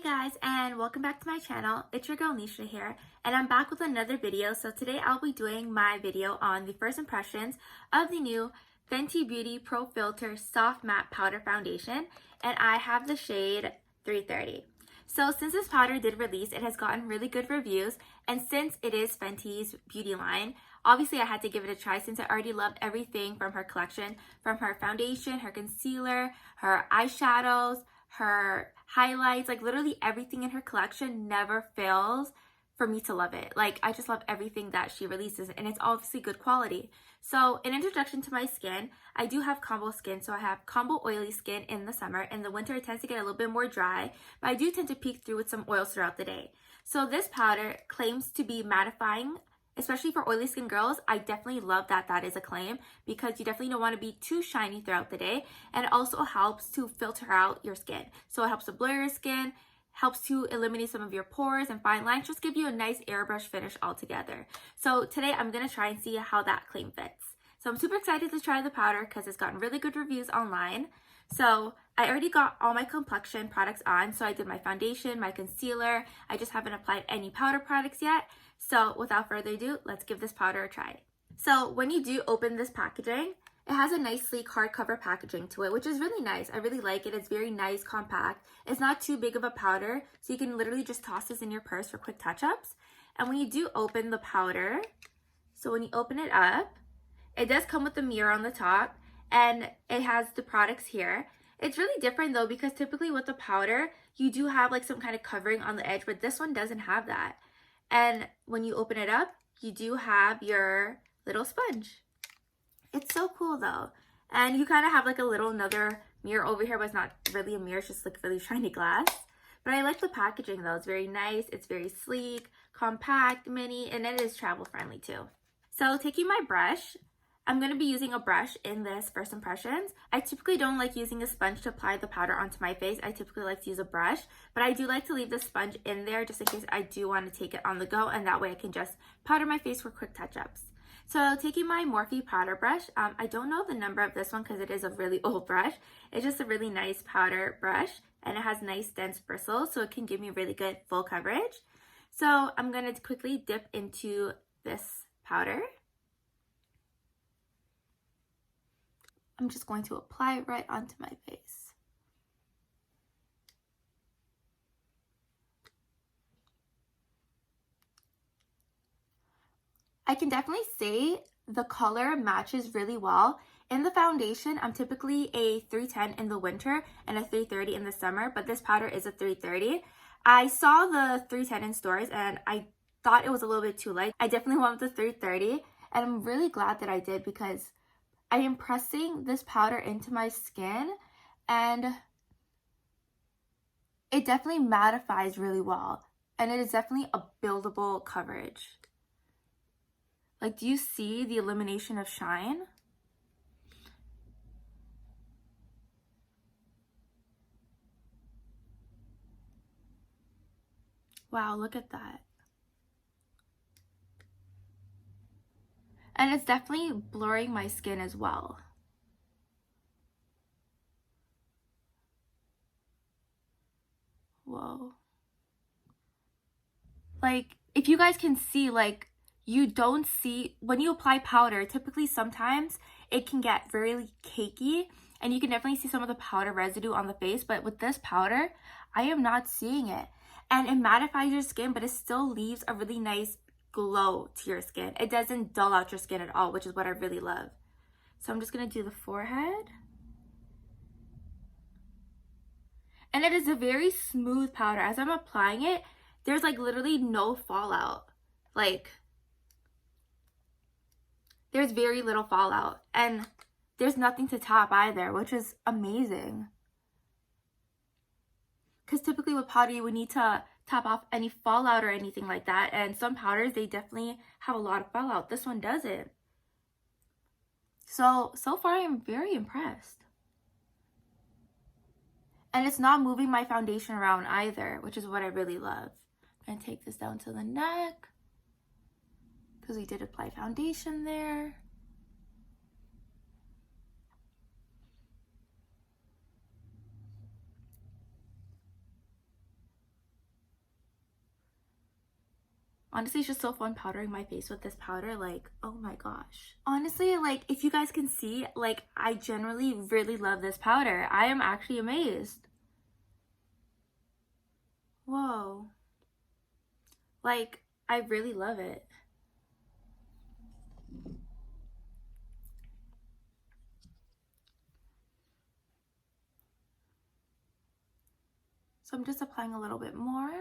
guys, and welcome back to my channel. It's your girl Nisha here, and I'm back with another video. So today I'll be doing my video on the first impressions of the new Fenty Beauty Pro Filter Soft Matte Powder Foundation, and I have the shade 330. So since this powder did release, it has gotten really good reviews, and since it is Fenty's beauty line, obviously I had to give it a try since I already loved everything from her collection, from her foundation, her concealer, her eyeshadows, her highlights, like literally everything in her collection never fails for me to love it. Like, I just love everything that she releases, and it's obviously good quality. So in introduction to my skin, I do have combo skin. So I have combo oily skin in the summer. In the winter, it tends to get a little bit more dry, but I do tend to peek through with some oils throughout the day. So this powder claims to be mattifying, especially for oily skin girls. I definitely love that that is a claim, because you definitely don't want to be too shiny throughout the day, and it also helps to filter out your skin. So it helps to blur your skin, helps to eliminate some of your pores and fine lines, just give you a nice airbrush finish altogether. So today I'm going to try and see how that claim fits. So I'm super excited to try the powder because it's gotten really good reviews online. So I already got all my complexion products on. So I did my foundation, my concealer. I just haven't applied any powder products yet. So without further ado, let's give this powder a try. So when you do open this packaging, it has a nice sleek hardcover packaging to it, which is really nice. I really like it. It's very nice, compact. It's not too big of a powder, so you can literally just toss this in your purse for quick touch-ups. And when you do open the powder, so when you open it up, it does come with a mirror on the top, and it has the products here. It's really different though, because typically with the powder, you do have like some kind of covering on the edge, but this one doesn't have that. And when you open it up, you do have your little sponge. It's so cool though. And you kind of have like a little another mirror over here, but it's not really a mirror, it's just like really shiny glass. But I like the packaging though. It's very nice, it's very sleek, compact, mini, and it is travel friendly too. So taking my brush, I'm going to be using a brush in this first impressions. I typically don't like using a sponge to apply the powder onto my face. I typically like to use a brush, but I do like to leave the sponge in there just in case I do want to take it on the go, and that way I can just powder my face for quick touch-ups. So taking my Morphe powder brush, I don't know the number of this one because it is a really old brush. It's just a really nice powder brush, and it has nice dense bristles, so it can give me really good full coverage. So I'm going to quickly dip into this powder. I'm just going to apply it right onto my face. I can definitely say the color matches really well. In the foundation, I'm typically a 310 in the winter and a 330 in the summer, but this powder is a 330. I saw the 310 in stores and I thought it was a little bit too light. I definitely went with the 330, and I'm really glad that I did, because I am pressing this powder into my skin and it definitely mattifies really well, and it is definitely a buildable coverage. Like, do you see the elimination of shine? Wow, look at that. And it's definitely blurring my skin as well. Whoa. Like, if you guys can see, like, you don't see, when you apply powder, typically sometimes it can get very cakey, and you can definitely see some of the powder residue on the face, but with this powder, I am not seeing it. And it mattifies your skin, but it still leaves a really nice glow to your skin. It doesn't dull out your skin at all, which is what I really love. So I'm just gonna do the forehead. And it is a very smooth powder. As I'm applying it, there's like literally no fallout. Like, there's very little fallout, and there's nothing to top either, which is amazing. Because typically with powder, you would need to top off any fallout or anything like that. And some powders, they definitely have a lot of fallout. This one doesn't. So far I'm very impressed. And it's not moving my foundation around either, which is what I really love. I'm going to take this down to the neck, because we did apply foundation there. Honestly, it's just so fun powdering my face with this powder. Like, oh my gosh. Honestly, like, if you guys can see, like, I generally really love this powder. I am actually amazed. Whoa. Like, I really love it. So I'm just applying a little bit more.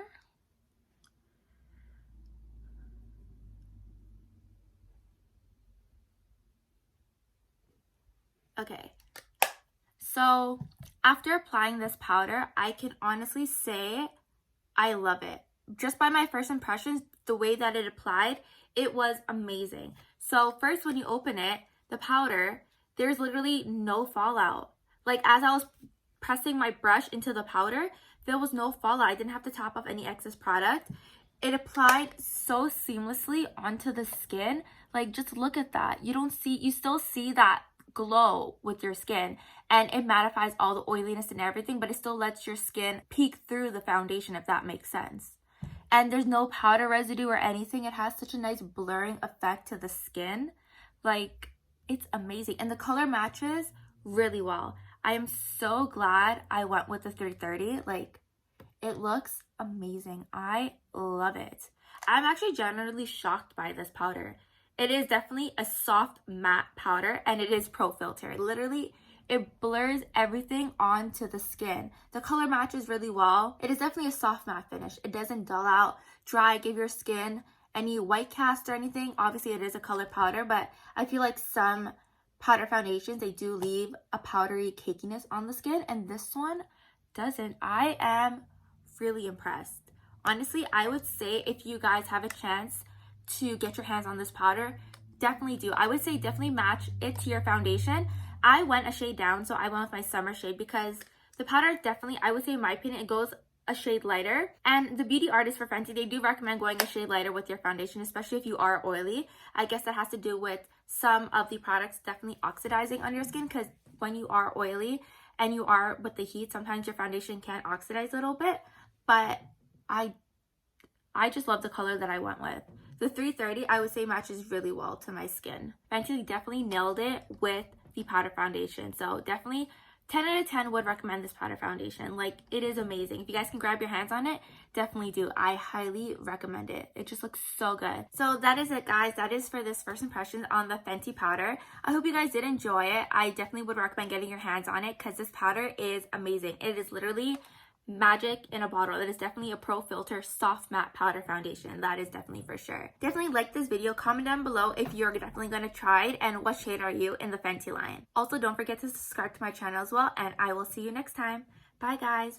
Okay. So after applying this powder, I can honestly say I love it. Just by my first impressions, the way that it applied, it was amazing. So first, when you open it, the powder, there's literally no fallout. Like, as I was pressing my brush into the powder, there was no fallout. I didn't have to top off any excess product. It applied so seamlessly onto the skin. Like, just look at that. You still see that glow with your skin, and it mattifies all the oiliness and everything, but it still lets your skin peek through the foundation, if that makes sense. And there's no powder residue or anything. It has such a nice blurring effect to the skin. Like, it's amazing, and the color matches really well. I am so glad I went with the 330. Like, it looks amazing. I love it. I'm actually generally shocked by this powder. It is definitely a soft matte powder, and it is Pro Filt'r. Literally, it blurs everything onto the skin. The color matches really well. It is definitely a soft matte finish. It doesn't dull out, dry, give your skin any white cast or anything. Obviously, it is a color powder, but I feel like some powder foundations, they do leave a powdery cakiness on the skin, and this one doesn't. I am really impressed. Honestly, I would say if you guys have a chance to get your hands on this powder, definitely do. I would say definitely match it to your foundation. I went a shade down, so I went with my summer shade because the powder definitely, I would say in my opinion, it goes a shade lighter. And the beauty artists for Fenty, they do recommend going a shade lighter with your foundation, especially if you are oily. I guess that has to do with some of the products definitely oxidizing on your skin, because when you are oily and you are with the heat, sometimes your foundation can oxidize a little bit. But I just love the color that I went with. The 330, I would say, matches really well to my skin. Fenty definitely nailed it with the powder foundation. So definitely 10 out of 10 would recommend this powder foundation. Like, it is amazing. If you guys can grab your hands on it, definitely do. I highly recommend it. It just looks so good. So that is it, guys. That is for this first impression on the Fenty powder. I hope you guys did enjoy it. I definitely would recommend getting your hands on it because this powder is amazing. It is literally magic in a bottle. It is definitely a Pro Filt'r soft matte powder foundation. That is definitely for sure. Definitely like this video. Comment down below if you're definitely going to try it and what shade are you in the Fenty line. Also, don't forget to subscribe to my channel as well, and I will see you next time. Bye, guys.